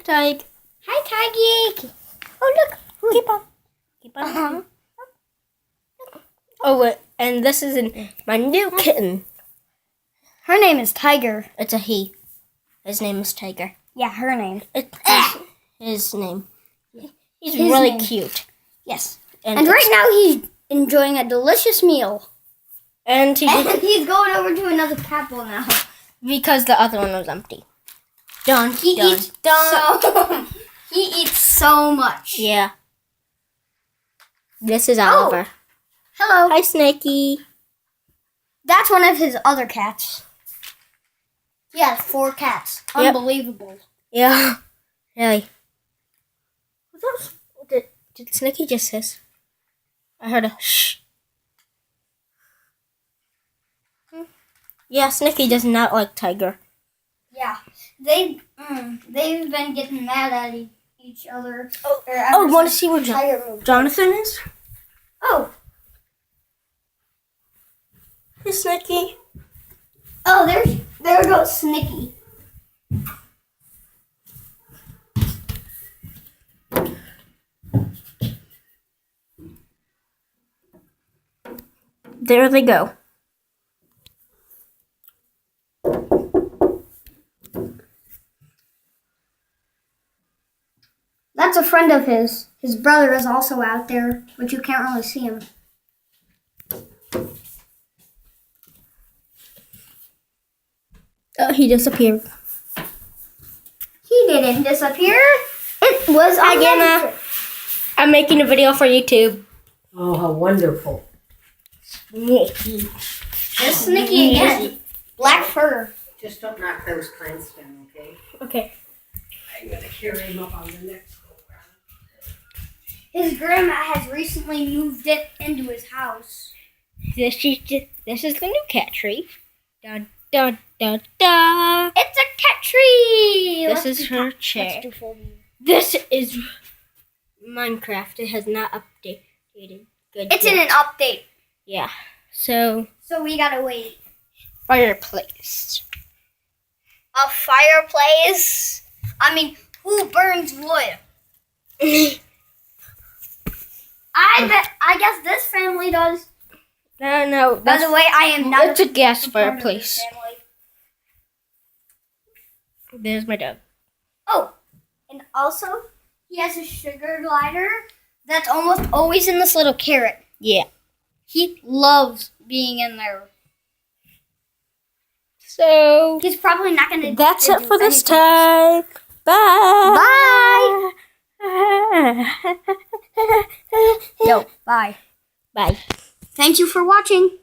Tig. Hi, Tiggy. Oh, look. Keep on. Keep on. Oh, wait. And this is my new kitten. Her name is Tiger. It's a he. His name is Tiger. Yeah, her name. It's his name. He's His really name. cute. Yes. And And right now he's enjoying a delicious meal. And He's going over to another cat bowl now. because the other one was empty. Done. He done. eats so he eats so much. Yeah. This is Oliver. Hello. Hi, Snakey. That's one of his other cats. He has 4 cats. Yep. Unbelievable. Yeah. Really. Did Snakey just hiss? I heard a shh. Yeah, Snakey does not like Tiger. Yeah. They've been getting mad at each other. Oh, want to see where Tiger moved. Jonathan is? Oh. Hey, Snakey. Oh, there goes Snicky. There they go. That's a friend of his. His brother is also out there, but you can't really see him. Oh, he disappeared. He didn't disappear. It was Hi, Gemma. unnecessary. I'm making a video for YouTube. Oh, how wonderful. Snakey. There's Snicky again. Black fur. Just don't knock those plants down, okay? Okay. I'm going to carry him up on the next go round. His grandma has recently moved it into his house. This is the new cat tree. Dun dun dun dun. It's a cat tree. This is her chair. Let's do full view. This is Minecraft. It has not updated. Good. It's in an update, Yeah. So so we gotta wait. fireplace. A fireplace? I mean, who burns wood? I guess this family does. No. By the way, I am not. It's a gas part of this fireplace. family. There's my dog. Oh, and also he has a sugar glider that's almost always in this little carrot. Yeah. He loves being in there. So He's probably not gonna. that's it do for this anything else. time. Bye. Bye. Yo, bye. Bye. Thank you for watching.